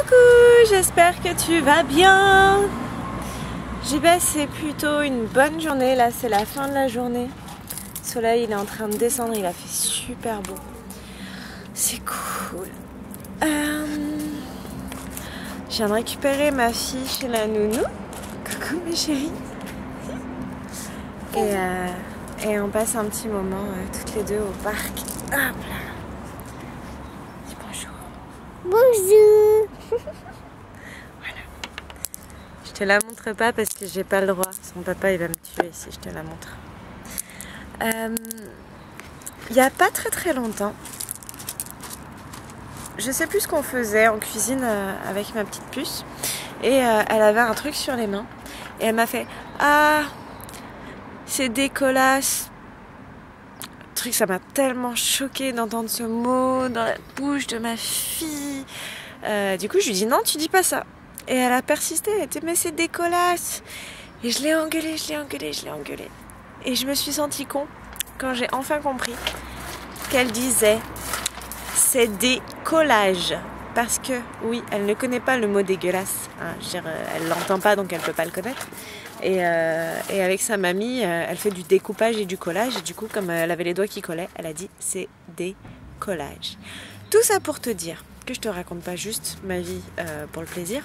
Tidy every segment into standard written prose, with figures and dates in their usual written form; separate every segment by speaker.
Speaker 1: Coucou, j'espère que tu vas bien. C'est plutôt une bonne journée, là c'est la fin de la journée. Le soleil il est en train de descendre, il a fait super beau. C'est cool. Je viens de récupérer ma fille chez la nounou. Coucou mes chéris. Et on passe un petit moment toutes les deux au parc. Hop là. Dis bonjour.
Speaker 2: Bonjour.
Speaker 1: Voilà. Je te la montre pas parce que j'ai pas le droit. Son papa il va me tuer si je te la montre. Il y a pas très longtemps, je sais plus ce qu'on faisait en cuisine avec ma petite puce. Et elle avait un truc sur les mains. Et elle m'a fait « Ah, c'est dégueulasse !» Le truc, ça m'a tellement choquée d'entendre ce mot dans la bouche de ma fille. Du coup, je lui dis « Non, tu dis pas ça !» Et elle a persisté, elle était « Mais c'est dégueulasse !» Et je l'ai engueulée. Et je me suis sentie con quand j'ai enfin compris qu'elle disait « C'est des collages !» Parce que, oui, elle ne connaît pas le mot dégueulasse. Hein, je veux dire, elle l'entend pas, donc elle peut pas le connaître. Et avec sa mamie, elle fait du découpage et du collage. Et du coup, comme elle avait les doigts qui collaient, elle a dit « c'est des collages ». Tout ça pour te dire que je te raconte pas juste ma vie pour le plaisir.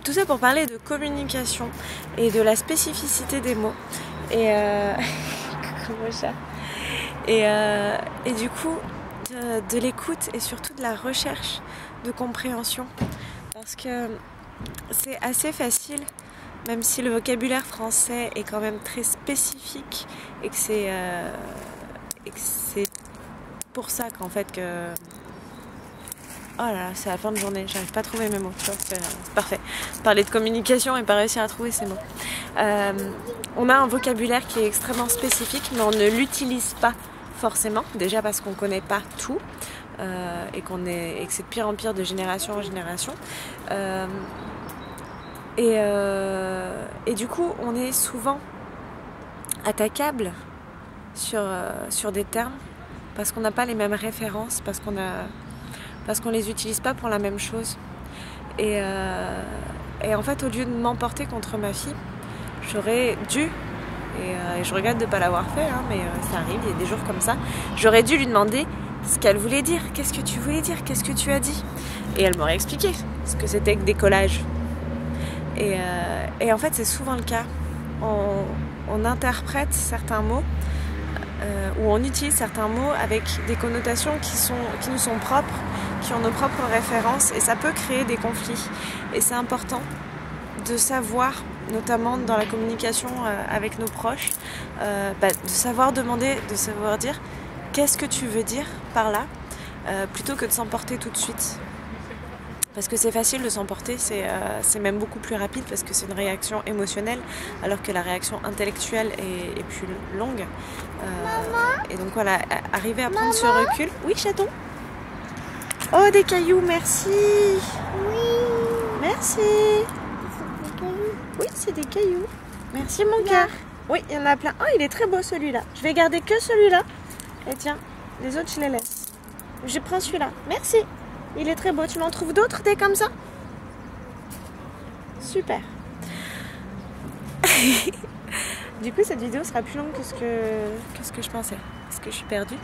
Speaker 1: Tout ça pour parler de communication et de la spécificité des mots. Et coucou mon chat. Et du coup, de l'écoute et surtout de la recherche de compréhension. Parce que c'est assez facile, même si le vocabulaire français est quand même très spécifique et que c'est pour ça qu'en fait que... Oh là là, c'est la fin de journée, j'arrive pas à trouver mes mots, tu vois, c'est parfait. Parler de communication et pas réussir à trouver ces mots. On a un vocabulaire qui est extrêmement spécifique, mais on ne l'utilise pas forcément, déjà parce qu'on connaît pas tout et que c'est de pire en pire de génération en génération. Et du coup, on est souvent attaquable sur des termes parce qu'on n'a pas les mêmes références, parce qu'on les utilise pas pour la même chose. Et en fait, au lieu de m'emporter contre ma fille, j'aurais dû, et je regrette de ne pas l'avoir fait, hein, mais ça arrive, il y a des jours comme ça, j'aurais dû lui demander ce qu'elle voulait dire. Qu'est-ce que tu voulais dire? Qu'est-ce que tu as dit? Et elle m'aurait expliqué ce que c'était que des collages. Et en fait, c'est souvent le cas. On interprète certains mots où on utilise certains mots avec des connotations qui nous sont propres, qui ont nos propres références, et ça peut créer des conflits. Et c'est important de savoir, notamment dans la communication avec nos proches, de savoir demander, de savoir dire qu'est-ce que tu veux dire par là, plutôt que de s'emporter tout de suite. Parce que c'est facile de s'emporter, c'est même beaucoup plus rapide parce que c'est une réaction émotionnelle, alors que la réaction intellectuelle est plus longue. Et donc voilà, arriver à prendre ce recul. Oui, chaton. Oh, des cailloux, merci.
Speaker 2: Oui.
Speaker 1: Merci.
Speaker 2: C'est des cailloux.
Speaker 1: Oui, c'est des cailloux. Merci mon cœur. Oui, il y en a plein. Oh, il est très beau celui-là. Je vais garder que celui-là. Et tiens, les autres je les laisse. Je prends celui-là. Merci. Il est très beau. Tu m'en trouves d'autres des comme ça? Super. Du coup, cette vidéo sera plus longue que ce que je pensais. Parce que je suis perdue.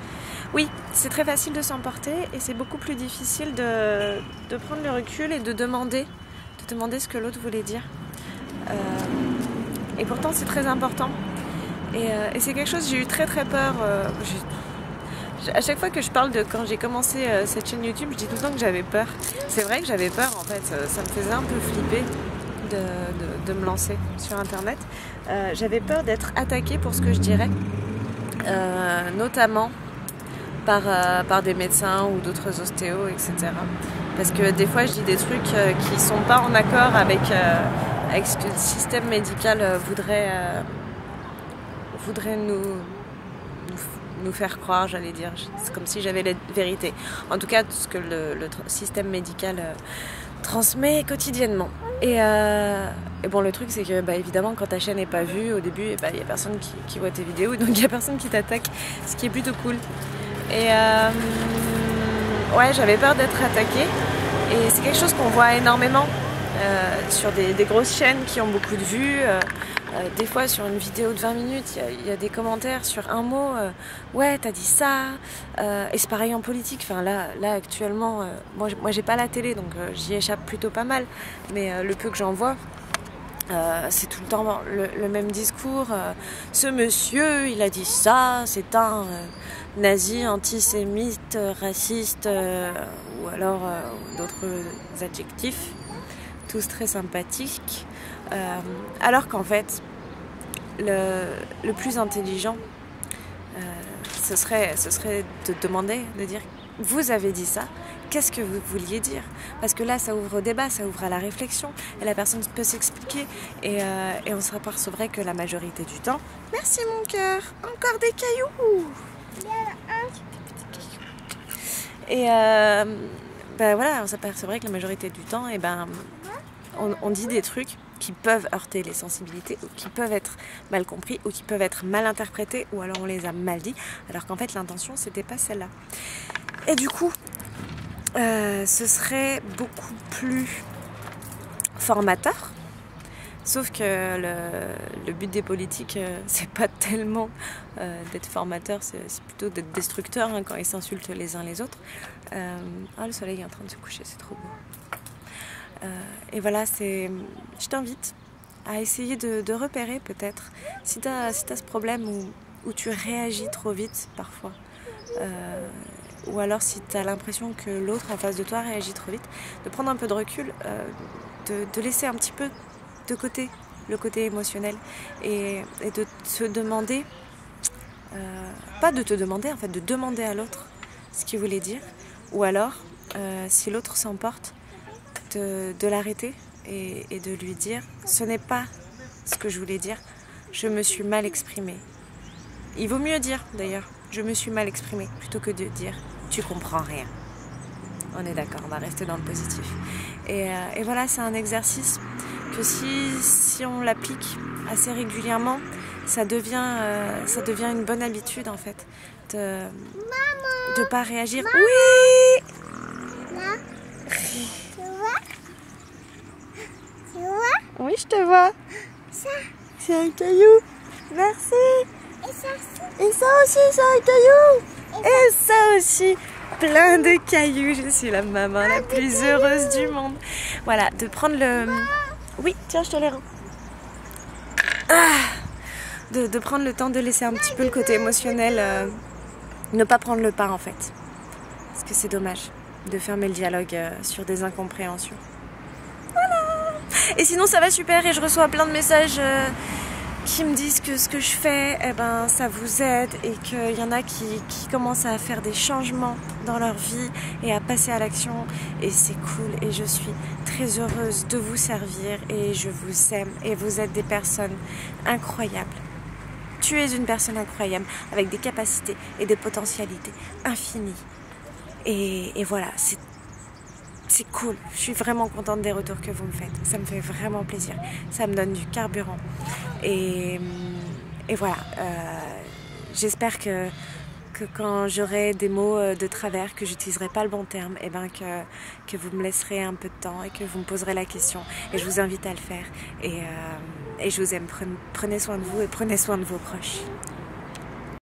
Speaker 1: Oui, c'est très facile de s'emporter et c'est beaucoup plus difficile de prendre le recul et de demander ce que l'autre voulait dire. Et pourtant, c'est très important. Et c'est quelque chose, j'ai eu très peur. À chaque fois que je parle de quand j'ai commencé cette chaîne YouTube, je dis tout le temps que j'avais peur. C'est vrai que j'avais peur en fait, ça me faisait un peu flipper de me lancer sur internet. J'avais peur d'être attaquée pour ce que je dirais, notamment par des médecins ou d'autres ostéos, etc. Parce que des fois je dis des trucs qui sont pas en accord avec ce que le système médical voudrait nous faire croire, j'allais dire. C'est comme si j'avais la vérité. En tout cas, tout ce que le système médical transmet quotidiennement. Et bon, le truc, c'est que, évidemment, quand ta chaîne n'est pas vue, au début, il n'y a personne qui voit tes vidéos, donc il n'y a personne qui t'attaque, ce qui est plutôt cool. Et ouais, j'avais peur d'être attaquée. Et c'est quelque chose qu'on voit énormément sur des grosses chaînes qui ont beaucoup de vues. Des fois sur une vidéo de 20 minutes, il y a des commentaires sur un mot, ouais t'as dit ça, et c'est pareil en politique. Enfin là actuellement, moi j'ai pas la télé donc j'y échappe plutôt pas mal, mais le peu que j'en vois, c'est tout le temps le même discours. Ce monsieur, il a dit ça, c'est un nazi, antisémite, raciste, ou alors d'autres adjectifs, tous très sympathiques. Alors qu'en fait, le plus intelligent, ce serait de demander, de dire « Vous avez dit ça, qu'est-ce que vous vouliez dire ?» Parce que là, ça ouvre au débat, ça ouvre à la réflexion, et la personne peut s'expliquer, et on se apercevrait que la majorité du temps... Merci mon cœur, encore des cailloux. Et voilà, on s'apercevrait que la majorité du temps, on dit des trucs qui peuvent heurter les sensibilités, ou qui peuvent être mal compris, ou qui peuvent être mal interprétés, ou alors on les a mal dit, alors qu'en fait l'intention c'était pas celle-là. Et du coup, ce serait beaucoup plus formateur, sauf que le but des politiques, c'est pas tellement d'être formateur, c'est plutôt d'être destructeur hein, quand ils s'insultent les uns les autres. Le soleil est en train de se coucher, c'est trop beau. Et voilà, je t'invite à essayer de repérer peut-être si tu as ce problème où tu réagis trop vite parfois, ou alors si tu as l'impression que l'autre en face de toi réagit trop vite, de prendre un peu de recul, de laisser un petit peu de côté le côté émotionnel et de te demander, pas de te demander en fait, de demander à l'autre ce qu'il voulait dire, ou alors si l'autre s'emporte, de l'arrêter et de lui dire ce n'est pas ce que je voulais dire, je me suis mal exprimée. Il vaut mieux dire d'ailleurs je me suis mal exprimée plutôt que de dire tu comprends rien. On est d'accord, on va rester dans le positif. Et voilà, c'est un exercice que si on l'applique assez régulièrement, ça devient une bonne habitude en fait de pas réagir. Maman. Oui.
Speaker 2: Maman.
Speaker 1: Oui, je te vois.
Speaker 2: Ça.
Speaker 1: C'est un caillou. Merci. Et ça aussi, c'est un caillou. Et ça aussi, plein de cailloux. Je suis la maman la plus heureuse du monde. Voilà, de prendre le... Oui, tiens, je te les rends. De prendre le temps de laisser un petit peu le côté émotionnel, ne pas prendre le pas en fait. Parce que c'est dommage de fermer le dialogue sur des incompréhensions. Et sinon ça va super et je reçois plein de messages qui me disent que ce que je fais, ça vous aide et qu'il y en a qui commencent à faire des changements dans leur vie et à passer à l'action et c'est cool et je suis très heureuse de vous servir et je vous aime et vous êtes des personnes incroyables. Tu es une personne incroyable avec des capacités et des potentialités infinies et voilà, c'est cool, je suis vraiment contente des retours que vous me faites, ça me fait vraiment plaisir, ça me donne du carburant et voilà, j'espère que quand j'aurai des mots de travers, que j'utiliserai pas le bon terme, que vous me laisserez un peu de temps et que vous me poserez la question et je vous invite à le faire et je vous aime, prenez soin de vous et prenez soin de vos proches.